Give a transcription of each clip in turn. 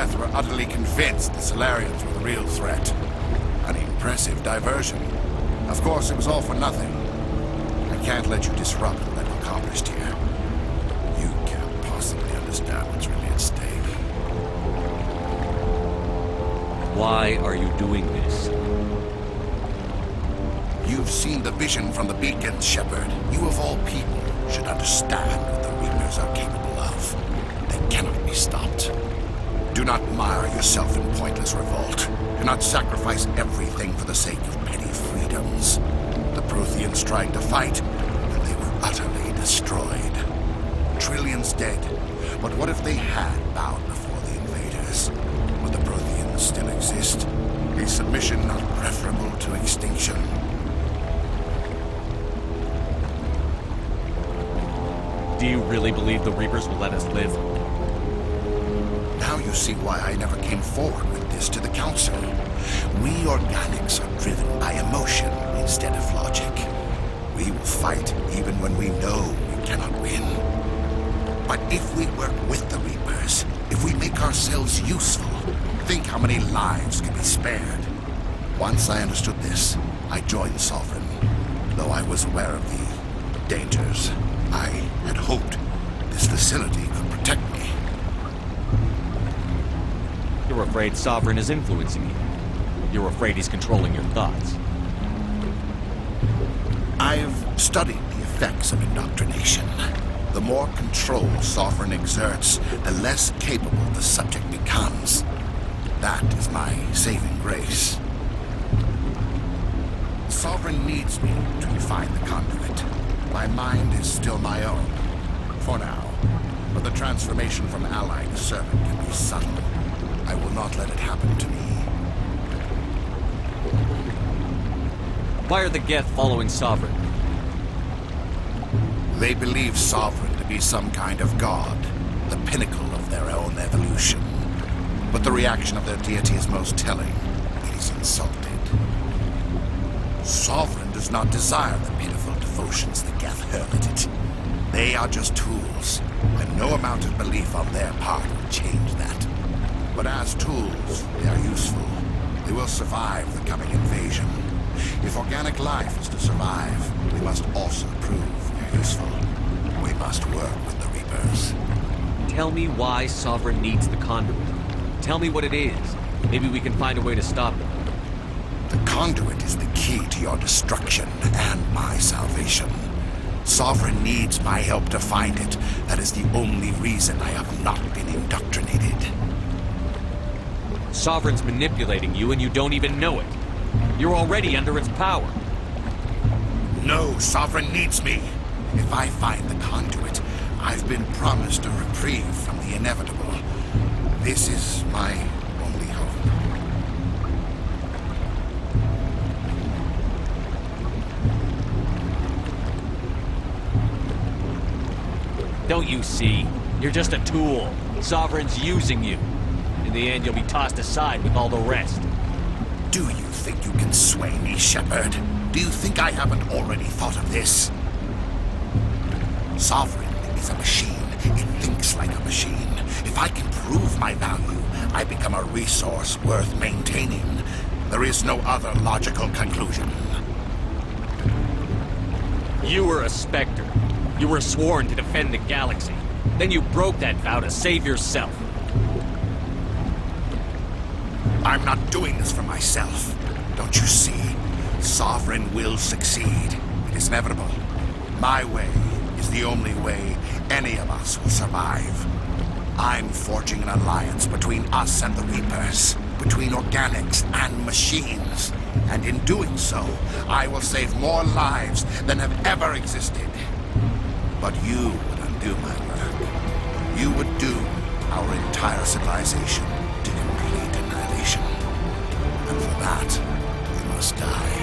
Geth were utterly convinced the Solarians were the real threat. An impressive diversion. Of course, it was all for nothing. I can't let you disrupt what I've accomplished here. You can't possibly understand what's really at stake. Why are you doing this? You've seen the vision from the beacons, Shepard. You of all people should understand what the Reapers are capable of. They cannot be stopped. Do not mire yourself in pointless revolt. Do not sacrifice everything for the sake of petty freedoms. The Protheans tried to fight, and they were utterly destroyed. Trillions dead. But what if they had bowed before the invaders? Would the Protheans still exist? Is submission not preferable to extinction? Do you really believe the Reapers will let us live? Now you see why I never came forward with this to the Council. We organics are driven by emotion instead of logic. We will fight even when we know we cannot win. But if we work with the Reapers, if we make ourselves useful, think how many lives could be spared. Once I understood this, I joined Sovereign, though I was aware of the dangers. I had hoped this facility could protect me. You're afraid Sovereign is influencing you. You're afraid he's controlling your thoughts. I've studied the effects of indoctrination. The more control Sovereign exerts, the less capable the subject becomes. That is my saving grace. Sovereign needs me to find the conduit. My mind is still my own, for now. But the transformation from ally to servant can be subtle. I will not let it happen to me. Why are the Geth following Sovereign? They believe Sovereign to be some kind of god, the pinnacle of their own evolution. But the reaction of their deity is most telling. It is insulted. Sovereign does not desire the pitiful devotions the Geth hurl at it. They are just tools, and no amount of belief on their part will change that. But as tools, they are useful. They will survive the coming invasion. If organic life is to survive, we must also prove we're useful. We must work with the Reapers. Tell me why Sovereign needs the conduit. Tell me what it is. Maybe we can find a way to stop it. The conduit is the key to your destruction and my salvation. Sovereign needs my help to find it. That is the only reason I have not been indoctrinated. Sovereign's manipulating you and you don't even know it. You're already under its power. No, Sovereign needs me. If I find the conduit, I've been promised a reprieve from the inevitable. This is my only hope. Don't you see? You're just a tool. Sovereign's using you. In the end, you'll be tossed aside with all the rest. Do you think you can sway me, Shepard? Do you think I haven't already thought of this? Sovereign is a machine. It thinks like a machine. If I can prove my value, I become a resource worth maintaining. There is no other logical conclusion. You were a Spectre. You were sworn to defend the galaxy. Then you broke that vow to save yourself. I'm not doing this for myself. Don't you see? Sovereign will succeed. It is inevitable. My way is the only way any of us will survive. I'm forging an alliance between us and the Reapers, between organics and machines. And in doing so, I will save more lives than have ever existed. But you would undo my work. You would doom our entire civilization to complete annihilation. And for that, we must die.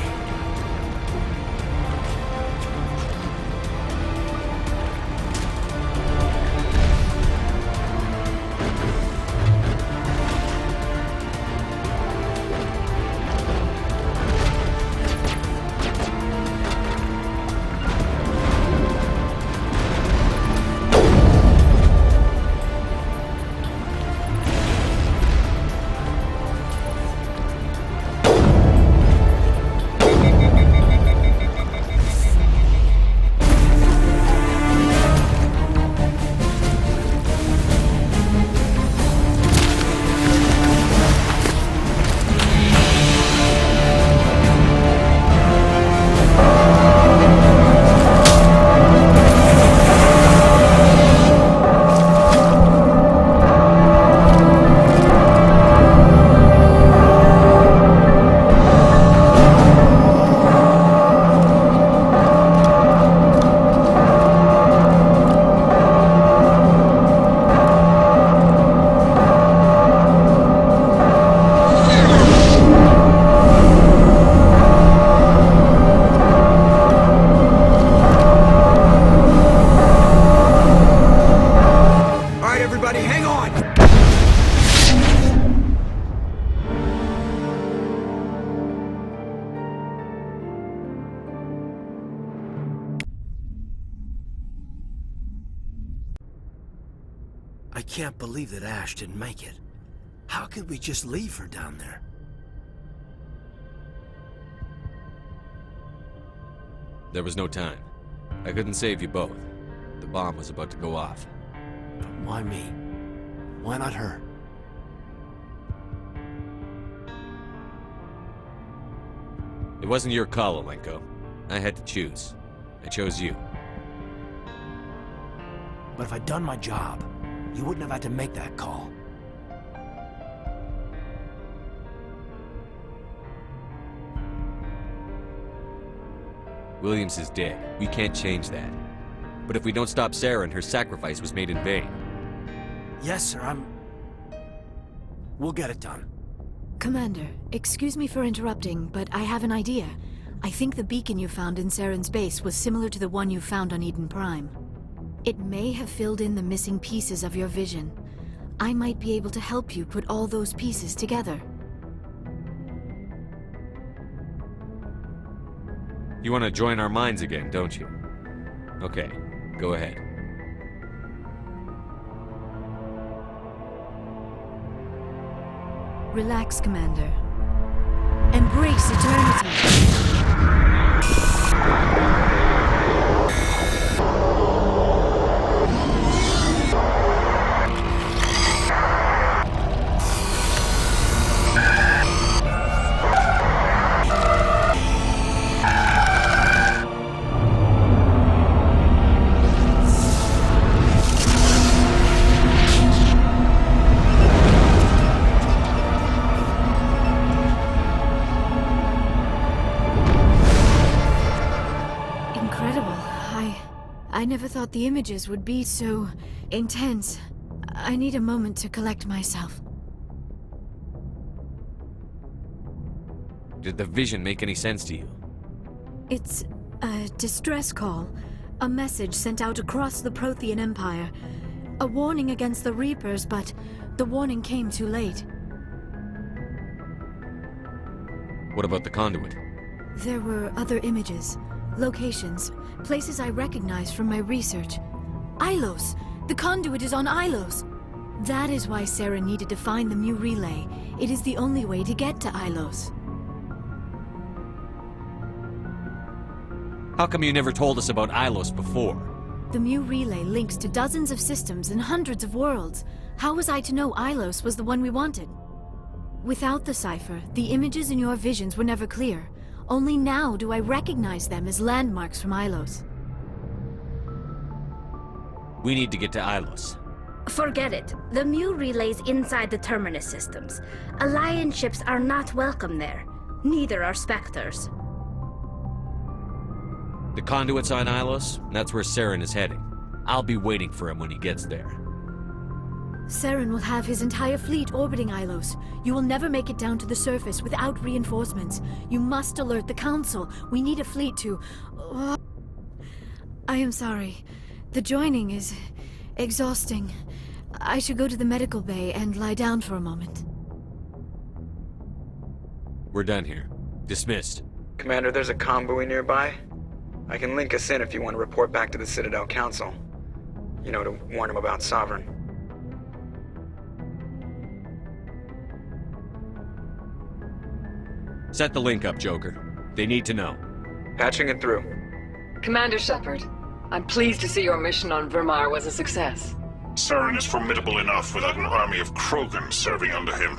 can't believe that Ash didn't make it. How could we just leave her down there? There was no time. I couldn't save you both. The bomb was about to go off. But why me? Why not her? It wasn't your call, Alenko. I had to choose. I chose you. But if I'd done my job, you wouldn't have had to make that call. Williams is dead. We can't change that. But if we don't stop Saren, her sacrifice was made in vain. Yes, sir, We'll get it done. Commander, excuse me for interrupting, but I have an idea. I think the beacon you found in Saren's base was similar to the one you found on Eden Prime. It may have filled in the missing pieces of your vision. I might be able to help you put all those pieces together. You want to join our minds again, don't you? Okay, go ahead. Relax, Commander. Embrace eternity. I never thought the images would be so intense. I need a moment to collect myself. Did the vision make any sense to you? It's a distress call. A message sent out across the Prothean Empire. A warning against the Reapers, but the warning came too late. What about the conduit? There were other images, locations, places I recognized from my research. Ilos! The conduit is on Ilos! That is why Saren needed to find the Mu Relay. It is the only way to get to Ilos. How come you never told us about Ilos before? The Mu Relay links to dozens of systems and hundreds of worlds. How was I to know Ilos was the one we wanted? Without the cipher, the images in your visions were never clear. Only now do I recognize them as landmarks from Ilos. We need to get to Ilos. Forget it. The Mu Relay's inside the Terminus systems. Alliance ships are not welcome there. Neither are Spectres. The conduit's on Ilos, and that's where Saren is heading. I'll be waiting for him when he gets there. Saren will have his entire fleet orbiting Ilos. You will never make it down to the surface without reinforcements. You must alert the Council. We need a fleet to... I am sorry. The joining is exhausting. I should go to the medical bay and lie down for a moment. We're done here. Dismissed. Commander, there's a comm buoy nearby. I can link us in if you want to report back to the Citadel Council. You know, to warn them about Sovereign. Set the link up, Joker. They need to know. Patching it through. Commander Shepard, I'm pleased to see your mission on Vermar was a success. Saren is formidable enough without an army of Krogan serving under him.